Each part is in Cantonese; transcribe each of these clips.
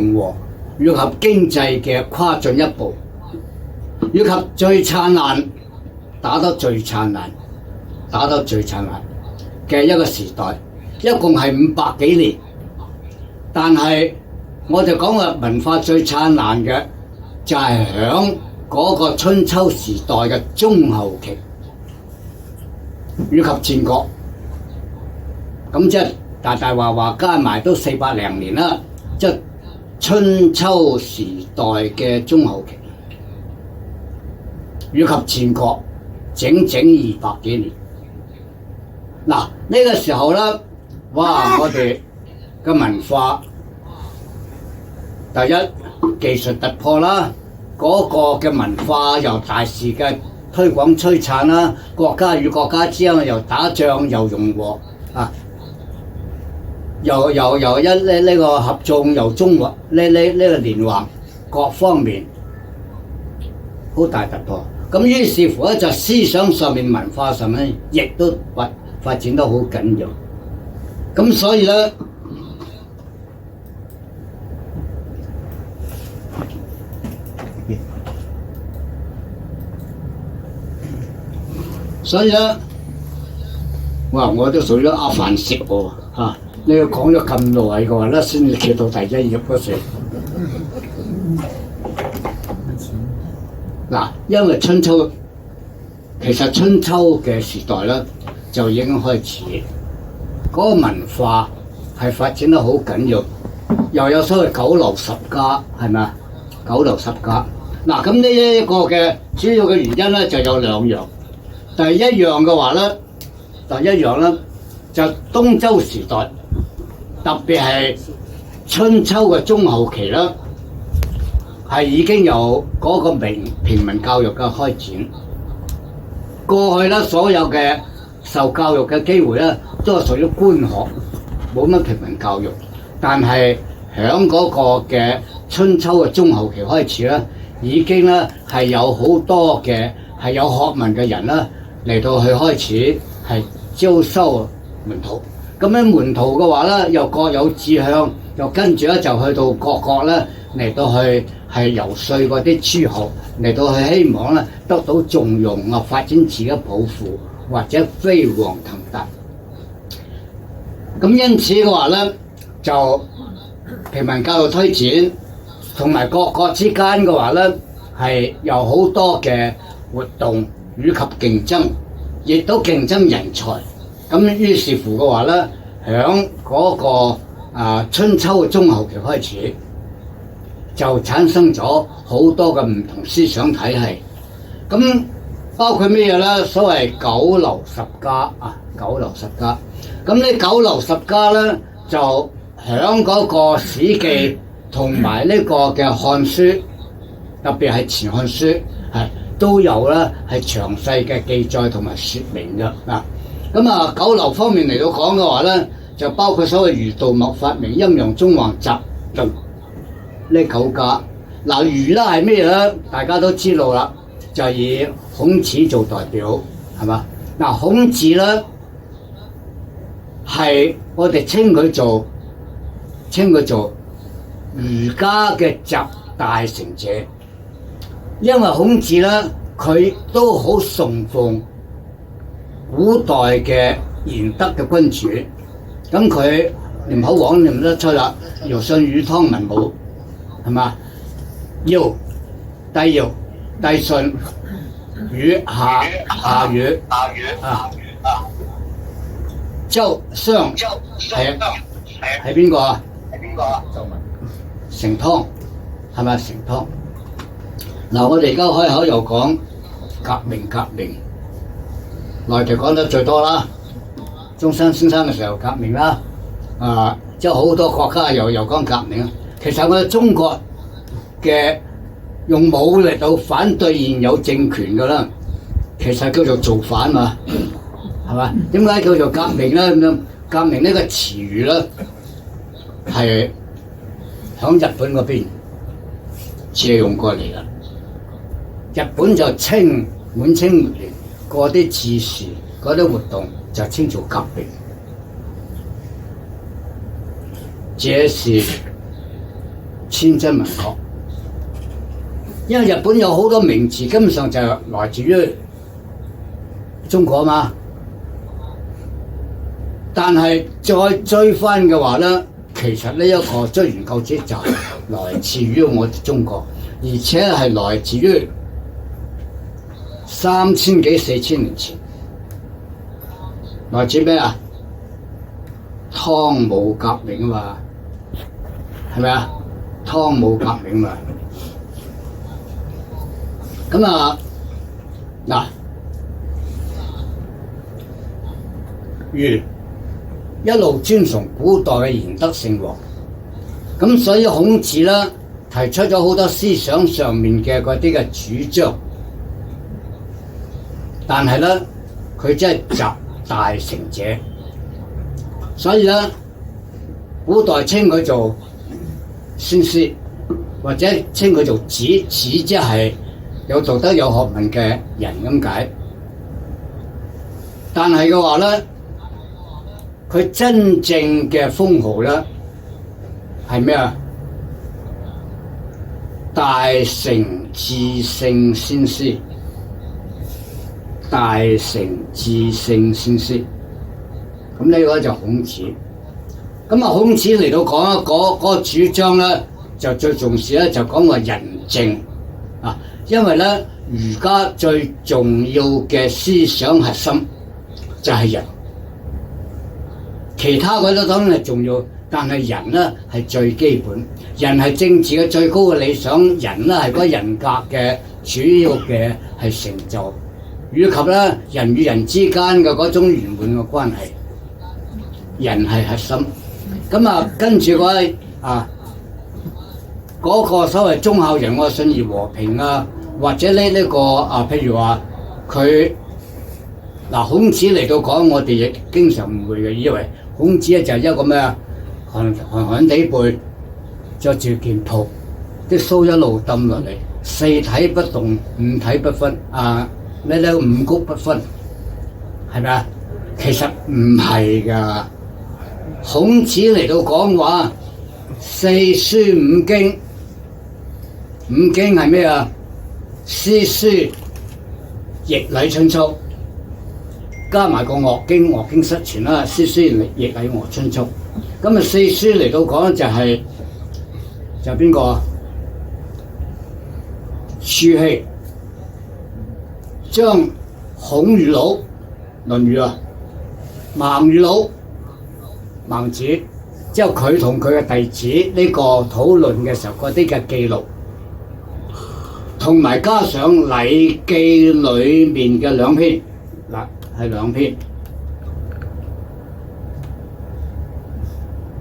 融和以及經濟嘅跨進一步，以及最燦爛打得最燦爛嘅一個時代，一共係500幾年。但係我哋講嘅文化最燦爛嘅就係響嗰個春秋時代嘅中後期，以及戰國。咁即係大話加埋都400零年啦，即係春秋時代嘅中後期，以及戰國整整200幾年。嗱，呢個時候咧，哇！我哋嘅文化第一技術突破啦，嗰個嘅文化由大肆嘅推廣璀璨啦，國家與國家之間又打仗又融和啊！又呢個合縱又中和呢個連橫各方面好大突破。咁於是乎咧，就思想上面、文化上面亦都發展得好緊要。咁所以咧，哇！我都屬於阿凡食喎嚇。你要講咗咁耐嘅話咧，先至企到第一頁嗰時。嗱，因為其實春秋嘅時代咧就已經開始，嗰個文化係發展得好緊要，又有所謂九流十家，係咪啊？九流十家。嗱，咁呢一個嘅主要嘅原因咧就有2樣。第一樣嘅話咧，就東周時代。特別係春秋嘅中後期啦，係已經有嗰個平民教育嘅開展。過去咧，所有嘅受教育嘅機會咧，都係屬於官學，冇乜平民教育。但係響嗰個嘅春秋嘅中後期開始咧，已經咧係有好多嘅係有學問嘅人啦嚟到去開始係招收門徒。咁樣門徒嘅話咧，又各有志向，又跟住咧就去到各國咧嚟到去係游說嗰啲諸侯，嚟到去希望咧得到重用啊，發展自己抱負或者飛黃騰達。咁因此嘅話咧，就平民教育推展，同埋各國之間嘅話咧，係有好多嘅活動以及競爭，亦都競爭人才。咁於是乎嘅話咧，響嗰個春秋嘅中後期開始，就產生咗好多嘅唔同思想體系。咁包括咩嘢咧？所謂九流十家啊，九流十家。咁呢九流十家咧，就響嗰個《史記》同埋呢個嘅《漢書》，特別係《前漢書》都有咧係詳細嘅記載同埋説明嘅啊。咁啊，九流方面嚟到講嘅話咧，就包括所謂儒道墨法明陰陽縱橫習論呢9家。嗱，儒啦係咩咧？大家都知道啦，就係以孔子做代表，係嘛？嗱，孔子咧係我哋稱佢做儒家嘅集大成者，因為孔子咧佢都好崇奉古代嘅賢德嘅君主，咁佢念口簧念得出啦，堯舜禹湯文武，係嘛？堯帝舜禹夏禹周商係邊個啊？成湯係咪？成湯。嗱，我哋而家開口又講革命。內地講得最多啦，中山先生嘅時候革命啦，即係好多國家又講革命。其實我哋中國嘅用武力到反對現有政權嘅啦，其實叫做造反嘛，係嘛？點解叫做革命咧？咁樣革命呢個詞語咧，係響日本嗰邊借用過嚟啦。日本就滿清末年嗰啲志士嗰啲活動就稱做革命，這是千真萬確。因為日本有好多名詞根本上就來自於中國嘛，但係再追翻嘅話咧，其實呢一個追源救主就係來自於我哋中國，而且係來自於3000幾4000年前，來自咩啊？湯武革命啊嘛，係咪啊？湯武革命嘛。咁啊，嗱，如一路尊崇古代嘅賢德聖王，咁所以孔子咧提出咗好多思想上面嘅嗰啲嘅主張，但係咧佢真係集大成者，所以咧古代稱佢做先師，或者稱佢做子，即係有道德有學問嘅人咁解。但係嘅話咧，佢真正嘅封號咧係咩啊？大成至聖先師，大成至聖先師。咁呢個就孔子。咁啊，孔子嚟到講嗰個主張咧，就最重視咧，就講話仁政啊。因為咧，儒家最重要嘅思想核心就係仁，其他嗰啲當然係重要，但係仁咧係最基本。人係政治嘅最高嘅理想，人咧係嗰人格嘅主要嘅係成就，以及咧人與人之間嘅嗰種圓滿嘅關係，人係核心。咁啊，跟住嗰個所謂忠孝仁愛信義和平啊，或者呢個譬如話佢孔子嚟到講，我哋亦經常誤會嘅，以為孔子咧就係一個咩啊，寒寒地背，着住件袍，啲鬚一路抌落嚟，四體不動，五體不分，五穀不分，係咪啊？其實唔係噶，孔子嚟到講話四書五經，五經係咩啊？詩書易禮春秋，加埋個樂經，樂經失傳啦。詩書易禮樂春秋，咁啊四書嚟到講就邊個啊？朱熹將孔儒佬《論語》啊，孟儒佬孟子，之後佢同佢嘅弟子呢個討論嘅時候嗰啲嘅記錄，同埋加上《禮記》裏面嘅兩篇，係兩篇《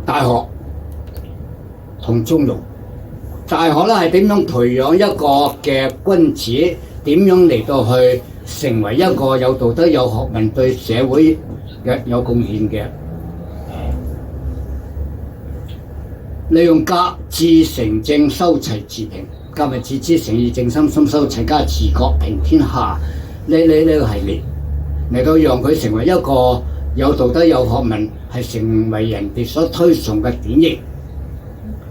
大學》同《中庸》。大學咧係點樣培養一個嘅君子，點樣嚟到去成為一個有道德有學問對社會嘅有貢獻嘅，利用格致誠正修齊治平，格物致知誠意正心心修齊家治國平天下呢個系列嚟到讓佢成為一個有道德有學問，係成為人哋所推崇嘅典型。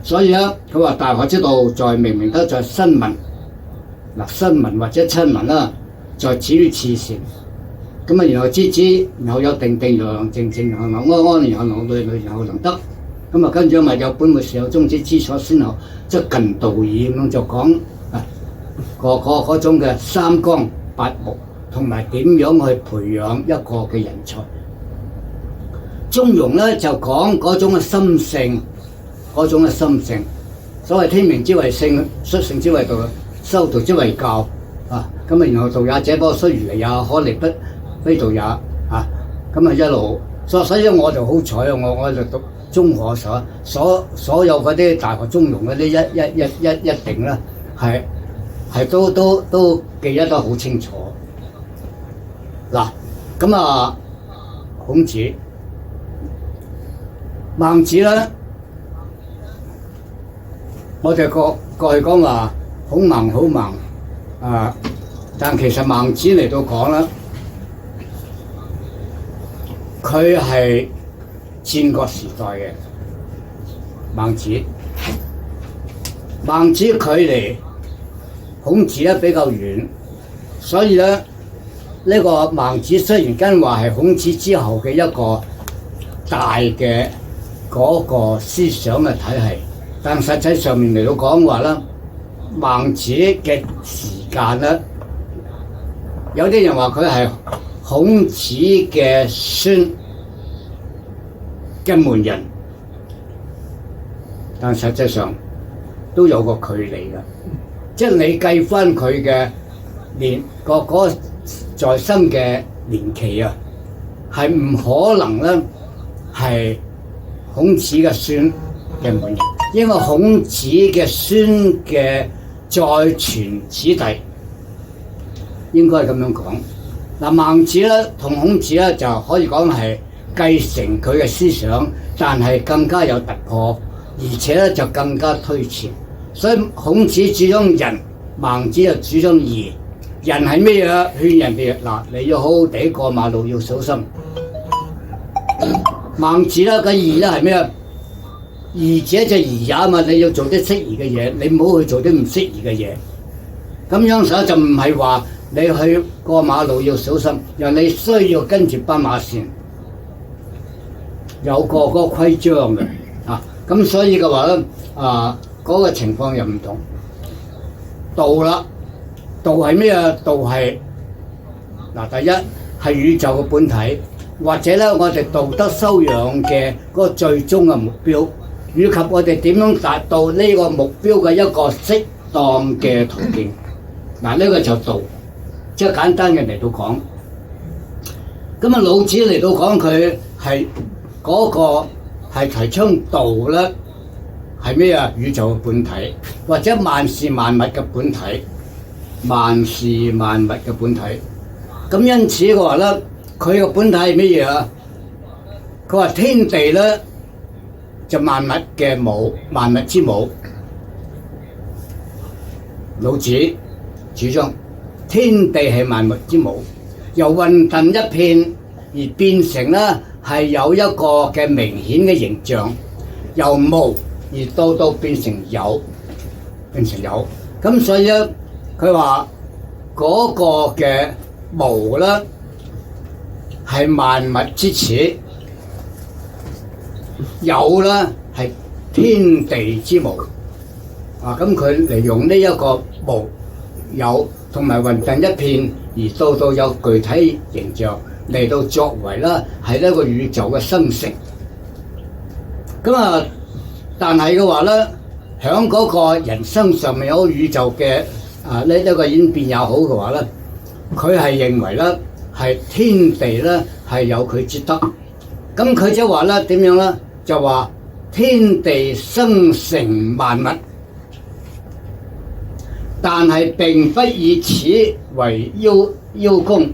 所以咧，佢話大學之道在明明德，在親民。親民或者親民啦，在止於至善。咁啊，然後知知，然後有定定，然後能靜靜，然後能安安，然後能慮慮，然後能得。咁啊，跟住咪有本末事有終止，知錯先後，即係近道義咁樣就講嗰種嘅三綱八目，同埋點樣去培養一個嘅人才。中庸咧就講嗰種嘅心性。嗰種嘅心性，所謂天命之謂性，率性之謂道，修道之謂教。咁然後道也者，不可須臾離也，可離不非道也。咁一路，所以我就好彩啊！我就讀中學所有嗰啲大學中庸嗰啲一定咧，係都記得好清楚。咁孔子、孟子咧。我哋過去講話孔孟好孟，但其實孟子嚟到講啦，佢係戰國時代嘅孟子，孟子距離孔子咧比較遠，所以咧呢個孟子雖然跟話係孔子之後嘅一個大嘅嗰個思想嘅體系，但實際上面嚟到講話啦，孟子嘅時間咧，有啲人話佢係孔子嘅孫嘅門人，但實際上都有個距離嘅，即係你計翻佢嘅年嗰在生嘅年期啊，係唔可能咧係孔子嘅孫嘅門人，因為孔子嘅孫嘅再傳子弟應該係咁樣講。嗱，孟子咧同孔子咧就可以講係繼承佢嘅思想，但係更加有突破，而且咧就更加推前。所以孔子主張仁，孟子就主張義。仁係咩嘢？勸人哋嗱，你要好好地過馬路要小心。孟子咧嘅義咧係咩啊？義者就義也嘛，你要做啲適宜嘅嘢，你唔好去做啲唔適宜嘅嘢。咁樣所以就唔係話你去過馬路要小心，人你需要跟住斑馬線，有個規章嘅啊。咁所以嘅話咧嗰個情況又唔同。道啦，道係咩啊？道係第一係宇宙嘅本體，或者咧我哋道德修養嘅嗰個最終嘅目標，以及我哋點樣達到呢個目標嘅一個適當嘅途徑。呢個就道，即係簡單嘅嚟到講。咁啊，老子嚟到講佢係嗰個係提倡道咧，係咩啊？宇宙嘅本體，或者萬事萬物嘅本體，萬事萬物嘅本體。咁因此嘅話咧，佢個本體係乜嘢啊？佢話天地咧就萬物嘅母，萬物之母。老子主張天地係萬物之母，由混沌一片而變成咧係有一個嘅明顯嘅形象，由無而到變成有，變成有。咁所以咧，佢話嗰個嘅無咧係萬物之始，有咧係天地之母。咁佢嚟用呢一個無有同埋混沌一片，而到有具體形象嚟到作為啦，係一個宇宙嘅生成。咁但係嘅話咧，響嗰個人生上面有宇宙嘅呢一個演變也好嘅話咧，佢係認為咧係天地咧係有佢之德。咁佢就話咧點樣咧？就話天地生成萬物，但係並不以此為邀功。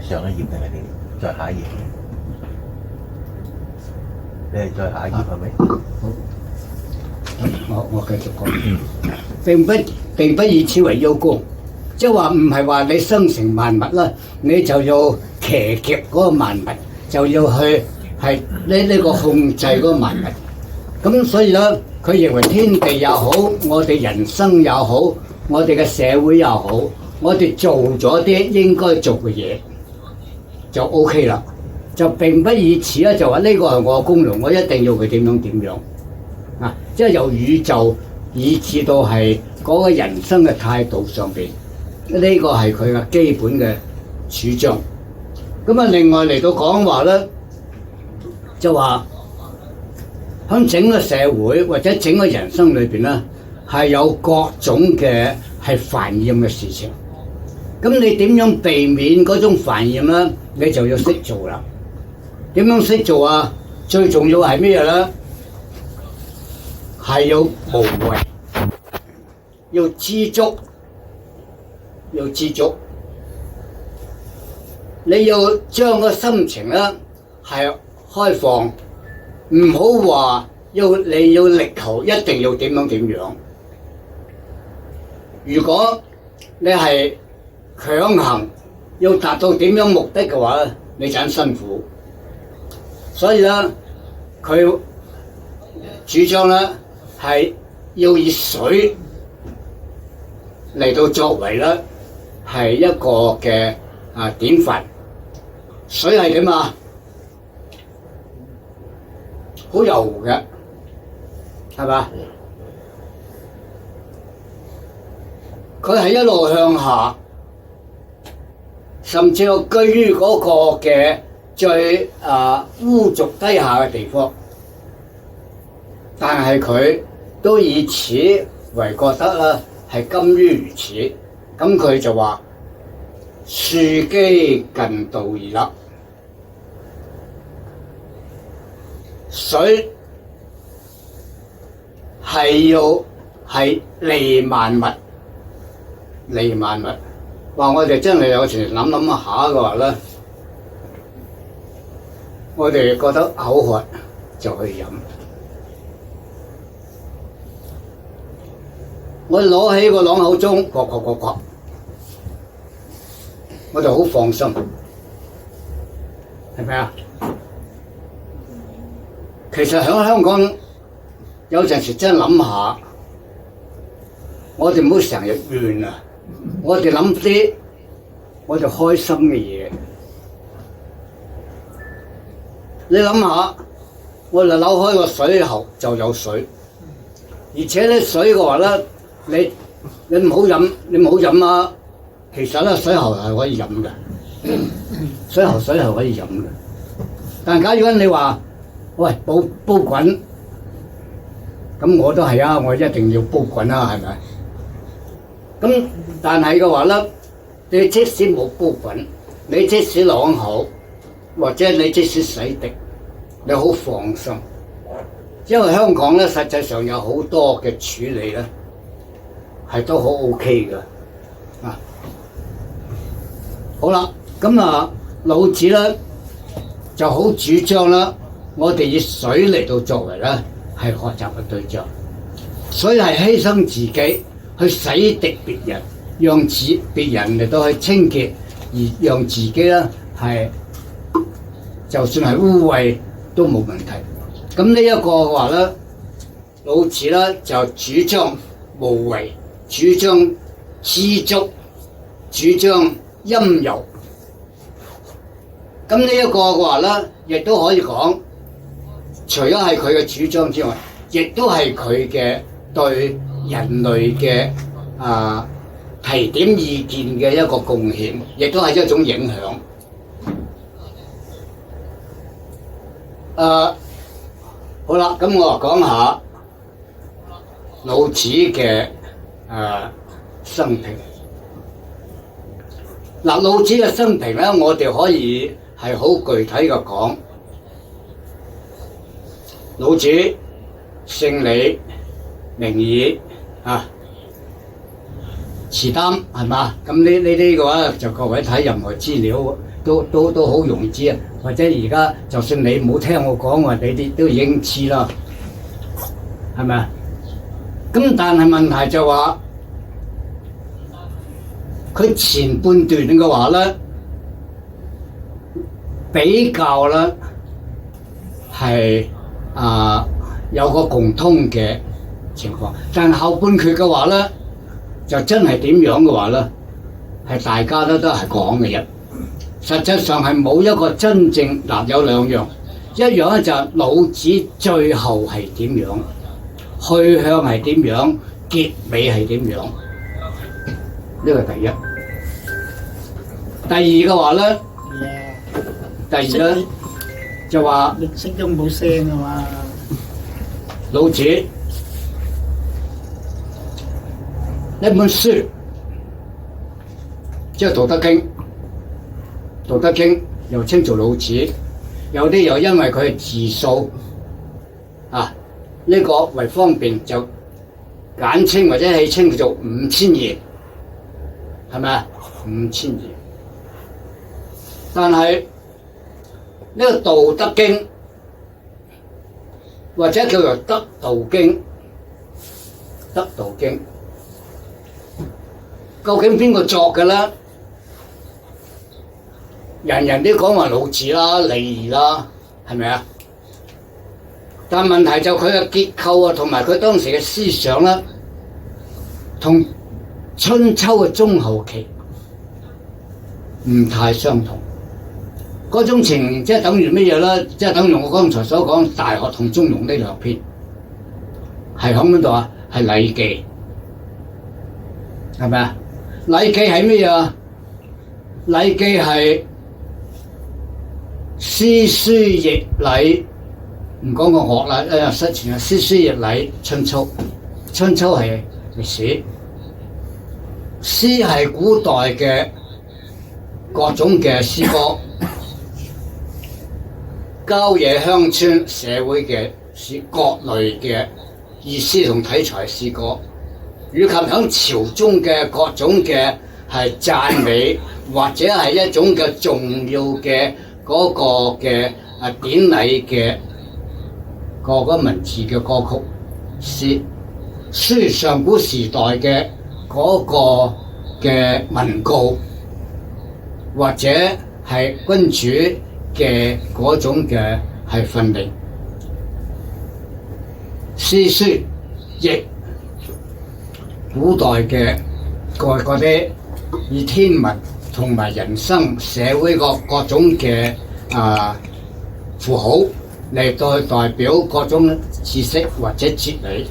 上一頁定係你再下一頁？你係再下一頁係咪？好，我繼續講。並不以此為邀功，即係話唔係話你生成萬物啦，你就要騎劫嗰個萬物，就要去係呢個控制嗰個萬物。咁所以咧，佢認為天地也好，我哋人生也好，我哋嘅社會也好，我哋做咗啲應該做嘅嘢，就 OK 啦，就並不以此咧，就話呢個係我嘅功勞，我一定要佢點樣即係由宇宙以至到係嗰個人生嘅態度上邊，呢個係佢嘅基本嘅主張。咁另外嚟到講話咧，就話喺整個社會或者整個人生裏邊咧，係有各種嘅係煩厭嘅事情。咁你點樣避免嗰種煩厭咧？你就要識做啦。點樣識做啊？最重要係咩嘢咧？係要無為，要知足，要知足。你要將個心情咧係開放，唔好話你要力求一定要點樣。如果你係強行要達到點樣目的嘅話咧，你就很辛苦。所以咧，佢主張咧係要以水嚟到作為咧係一個嘅典範。水係點啊？好柔嘅，係嘛？佢係一路向下，甚至係居於嗰個嘅最污濁低下嘅地方，但係佢都以此為覺得啦，係甘於如此。咁佢就話：樹基近道而立，水係利萬物。利萬物，話我哋真係有時諗下嘅話咧，我哋覺得口渴就去飲。我攞起個朗口盅，呱，我就好放心，係咪啊？其實喺香港有陣時真係諗下，我哋唔好成日怨啊！我哋諗啲我哋開心嘅嘢。你諗下，我哋扭開個水喉就有水，而且咧水嘅話咧，你唔好飲啊！其實咧水喉係可以飲嘅，水喉係可以飲嘅。但假如你話喂煲滾，咁我都係啊，我一定要煲滾啊，係咪？咁但係嘅話咧，你即使冇煲滾，你即使朗口，或者你即使洗滌，你好放心，因為香港咧實際上有好多嘅處理咧係都好 OK 嘅。好啦，咁老子咧就好主張啦，我哋以水嚟到作為咧係學習嘅對象，所以係犧牲自己。去洗滌別人，讓別人嚟到去清潔，而讓自己咧係就算係污穢都冇問題。咁呢一個嘅話咧，老子咧就主張無為，主張知足，主張陰柔。咁呢一個嘅話咧，亦都可以講，除咗係佢嘅主張之外，亦都係佢嘅對人類嘅提點意見嘅一個貢獻，亦都係一種影響。好啦，咁我講下老子嘅生平。老子嘅生平咧，我哋可以係好具體嘅講。老子姓李，名耳。詞擔係嘛？咁呢啲嘅話就各位睇任何資料都好容易知啊。或者而家就算你冇聽我講話，你哋都已經知啦，係咪啊？咁但係問題就話佢前半段嘅話咧，比較咧係有個共通嘅情況，但後半段嘅話咧，就真係點樣嘅話咧，係大家都係講嘅啫。實際上係冇一個真正有兩樣，一樣咧就係老子最後係點樣，去向係點樣，結尾係點樣，呢個第一。第二嘅話咧，第二咧就話色都冇聲啊嘛。老子呢本書即係《道德經》，《道德經》又稱做老子，有啲又因為佢係字數呢個為方便就簡稱或者戲稱叫做5000言，係咪啊？5000言。但係呢個《道德經》或者叫做《德道經》，《德道經》究竟邊個作嘅咧？人人都講話老子啦、李儀啦，係咪啊？但問題就佢嘅結構啊，同埋佢當時嘅思想咧，同春秋嘅中後期唔太相同。嗰種情形即係等於乜嘢咧？即係等於我剛才所講《大學》同《中庸》呢兩篇，係響邊度啊？係《禮記》，係咪啊？《禮記》係乜嘢啊？《禮記》係詩書易禮，唔講個樂啦，失傳啊！詩書易禮春秋，春秋係歷史，詩係古代嘅各種嘅詩歌，郊野鄉村社會嘅詩，各類嘅意思同題材詩歌，以及響朝中嘅各種嘅係讚美或者係一種嘅重要嘅嗰個嘅典禮嘅個文字嘅歌曲詩，書上古時代嘅嗰個嘅文告，或者係君主嘅嗰種嘅係訓令，詩書易古代嘅嗰啲以天文同埋人生社會各種嘅符號嚟代表各種知識或者哲理。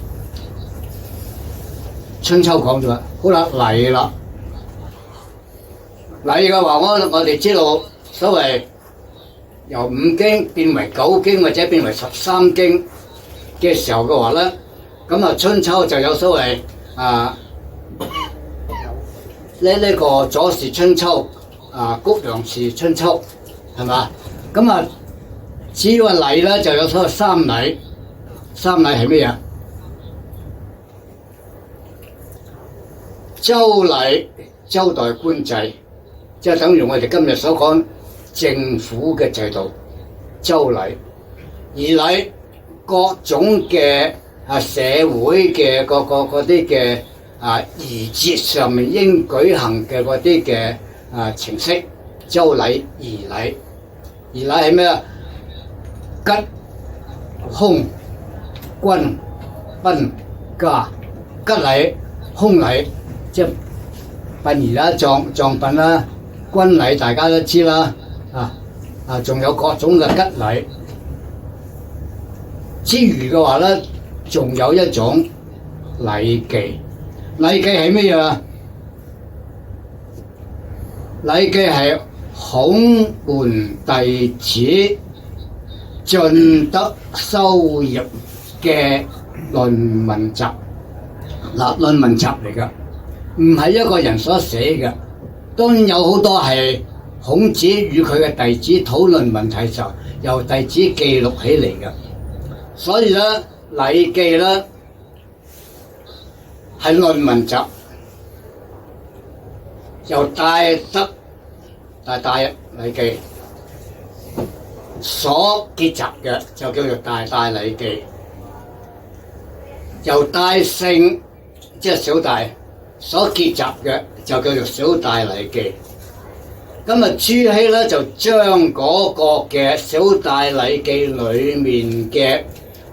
春秋講咗啦，好啦，禮啦，禮嘅話我哋知道所謂由5經變為9經或者變為13經嘅時候嘅話咧，咁啊春秋就有所謂呢個左氏春秋谷梁氏春秋係嘛？咁啊至於話禮咧就有所謂三禮，三禮係咩嘢？周禮，周代官制，即係等於我哋今日所講政府嘅制度。周禮，儀禮，各種嘅社會嘅嗰啲嘅儀節上面應舉行嘅嗰啲嘅程式。周禮、儀禮，儀禮係咩啊？吉、凶、君、賓、嫁。吉禮、凶禮，即係殯儀啦、葬殯啦。君禮大家都知啦，仲有各種嘅吉禮。之餘嘅話咧，仲有一種禮記。禮記係咩嘢啊？禮記係孔門弟子盡德修業嘅論文集。論文集嚟㗎，唔係一個人所寫嘅。當然有好多係孔子與佢嘅弟子討論問題嘅時候，由弟子記錄起嚟嘅。所以咧，《禮記》咧係論文集，由戴德《禮記》所結集嘅就叫做《戴禮記》，由戴勝即係小戴所結集嘅就叫做《小戴禮記》。咁朱熹咧就將嗰個嘅《小戴禮記》裏面嘅《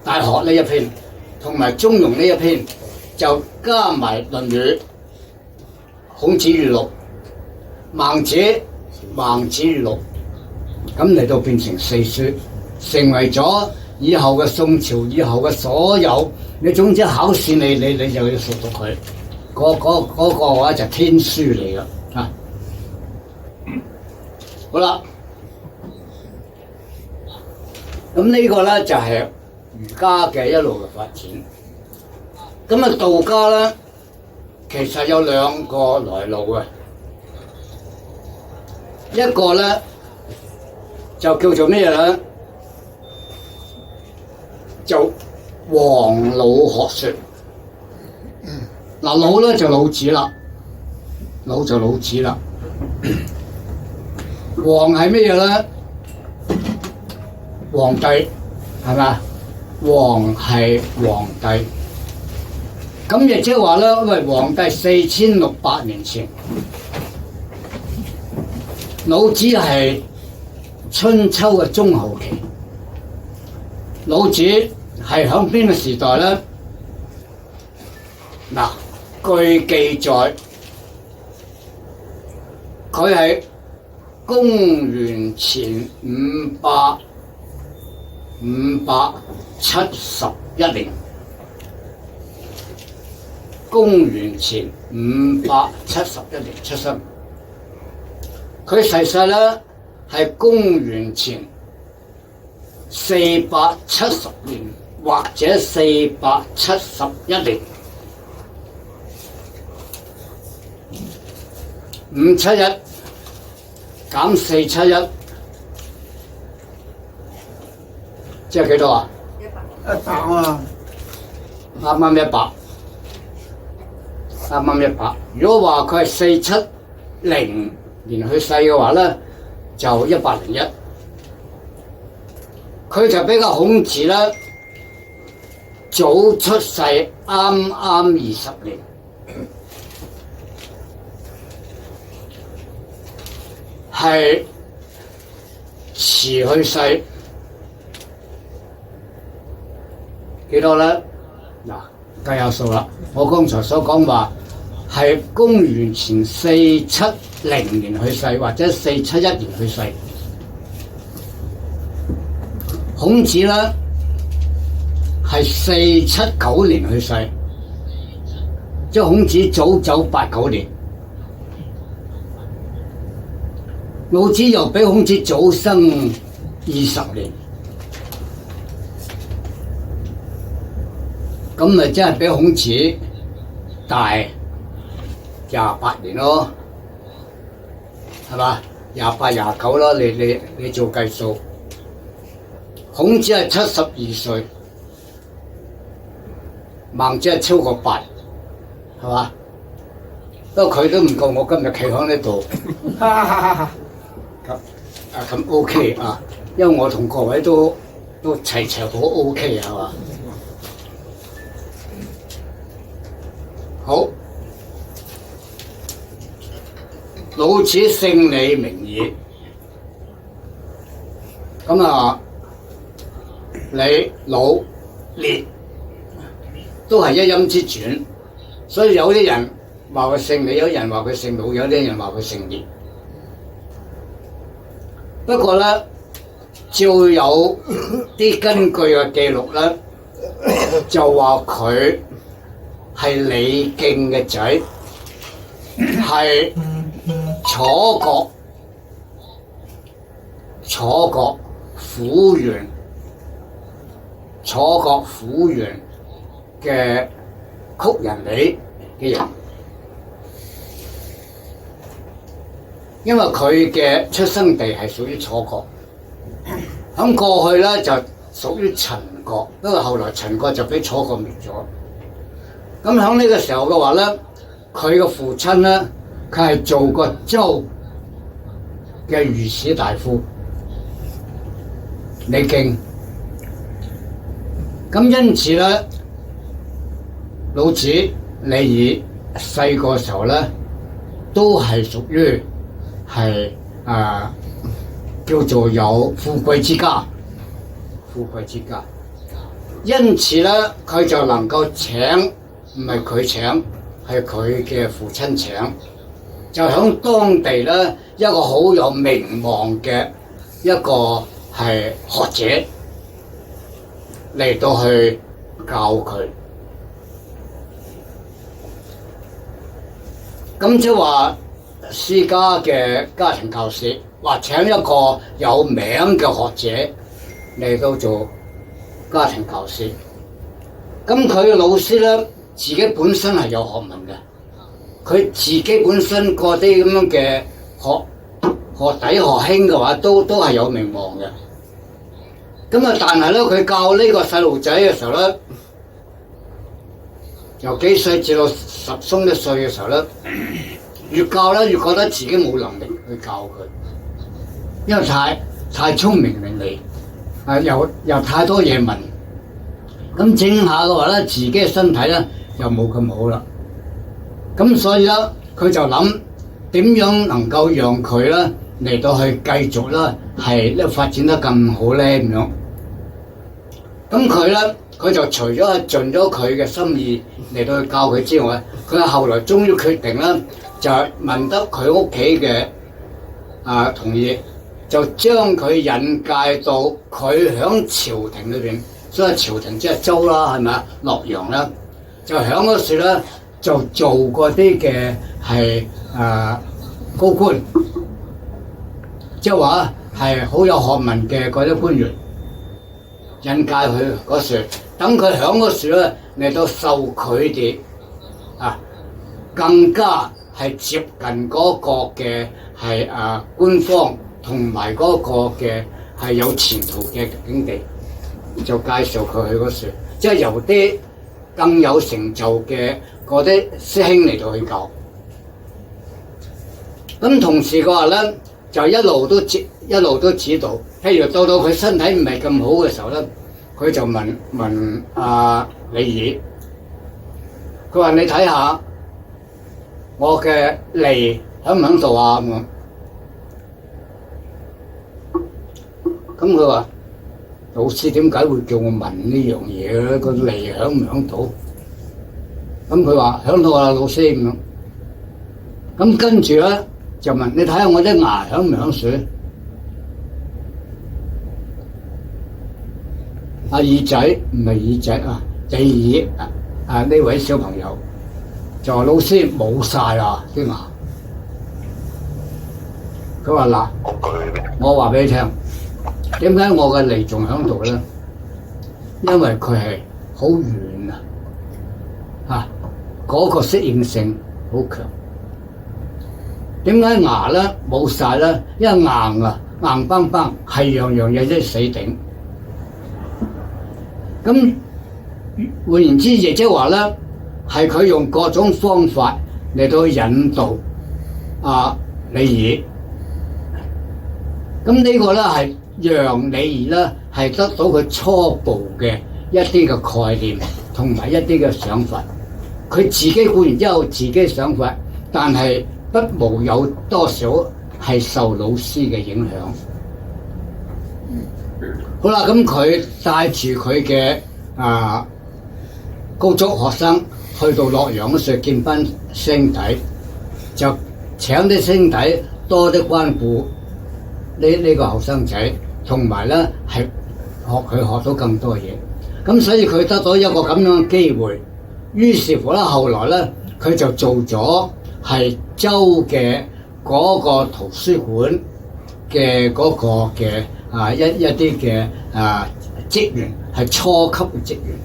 大學》呢一篇，同埋《中庸》呢一篇，就加埋《論語》、《孔子語錄》、孟子語錄，咁嚟到變成4書，成為咗以後嘅宋朝以後嘅所有，你總之考試你就要熟讀佢，嗰個話就天書嚟噶啊！好啦，咁呢個咧就係儒家嘅一路嘅發展。咁啊道家咧，其實有2個來路嘅，一個咧就叫做咩咧？就黃老學說。嗱，老咧就老子啦，老就老子啦。黃係咩嘢咧？皇帝係咪？黃係皇帝。咁亦即係話咧，因為黃帝4600年前，老子係春秋嘅中後期。老子係響邊個時代咧？嗱，據記載，佢係公元前571年。公元前571年出生，佢逝世咧係公元前470年或者471年。571減471，即係幾多啊100啊！啱啱100。啱啱100。如果話佢係470年去世嘅話咧，就101。佢就比較孔子咧早出世啱20年。係遲去世幾多咧？嗱，計下數啦。我剛才所講話係公元前470年去世，或者471年去世。孔子咧係479年去世，即係孔子早走89年。老子又比孔子早生20年，咁咪真係比孔子大28年咯，係嘛？28、29咯，你做計數。孔子係72歲，孟子係超過8，係嘛？不過佢都唔夠我今日企喺呢度。咁 OK 啊，因為我同各位都齊好 OK 係嘛？好，老子姓李名耳，咁啊李老列都係一音之轉，所以有啲人話佢姓李，有人話佢姓老，有啲人話佢姓列。不過咧，照有啲根據嘅記錄咧，就話佢係李敬嘅仔，係楚國府原嘅曲人里嘅人。因為佢嘅出生地係屬於楚國，喺過去咧就屬於陳國，不過後來陳國就俾楚國滅咗。咁喺呢個時候嘅話咧，佢嘅父親咧，佢係做過周嘅御史大夫李敬。咁因此咧，老子李耳細個時候咧，都係屬於係叫做有富貴之家，因此咧佢就能夠請，唔係佢請，係佢嘅父親請，就響當地咧一個好有名望嘅一個係學者嚟到去教佢。咁即係話私家嘅家庭教師，或請一個有名嘅學者嚟到做家庭教師。咁佢嘅老師咧，自己本身係有學問嘅，佢自己本身嗰啲咁樣嘅學弟學兄嘅話，都係有名望嘅。咁啊，但係咧，佢教呢個細路仔嘅時候咧，由幾歲至到10鬆1歲嘅時候咧，越教咧越覺得自己冇能力去教佢，因為太聰明伶俐，又太多嘢問，咁整下嘅話咧，自己嘅身體咧又冇咁好啦。咁所以咧，佢就諗點樣能夠讓佢咧嚟到去繼續咧係咧發展得更好咧咁樣。咁佢就除咗係盡咗佢嘅心意嚟到去教佢之外，佢後來終於決定咧，就問得佢屋企嘅同意，就將佢引介到佢響朝廷裏邊，所以朝廷即係州啦，係咪啊？洛陽啦，就響嗰時咧就做嗰啲嘅係高官，即係話係好有學問嘅嗰啲官員。引介佢嗰時，等佢響嗰時咧嚟到受佢哋更加係接近嗰個嘅係官方同埋嗰個嘅係有前途嘅境地，就介紹佢去嗰時，即係由啲更有成就嘅嗰啲師兄嚟到去教。咁同時嘅話咧，就一路都指導。譬如到佢身體唔係咁好嘅時候咧，佢就問李耳，佢話你睇下我嘅脷響唔響度啊？咁佢話老師點解會叫我問呢樣嘢咧？個脷響唔響度？咁佢話響度啊，老師咁樣。咁跟住咧就問你睇下我啲牙響唔響水？耳仔唔係耳仔李耳呢位小朋友就話老師冇晒啦啲牙。佢話嗱，我話俾你聽，點解我嘅脷仲響度咧？因為佢係好軟嗰個適應性好強。點解牙咧冇晒咧？因為硬邦邦係樣樣嘢都死頂。咁換言之，亦即係話咧，係佢用各種方法嚟到引導李耳。咁呢個咧係讓李耳咧係得到佢初步嘅一啲嘅概念同埋一啲嘅想法。佢自己固然之有自己嘅想法，但係不無有多少係受老師嘅影響。好啦，咁佢帶住佢嘅高足學生去到洛陽嗰時見班師兄弟，就請啲師兄弟多啲關顧呢個後生仔，同埋咧係學到更多嘢。咁所以佢得到一個咁樣嘅機會，於是乎咧後來咧佢就做咗係州嘅嗰個圖書館嘅嗰個嘅一啲嘅職員，係初級嘅職員。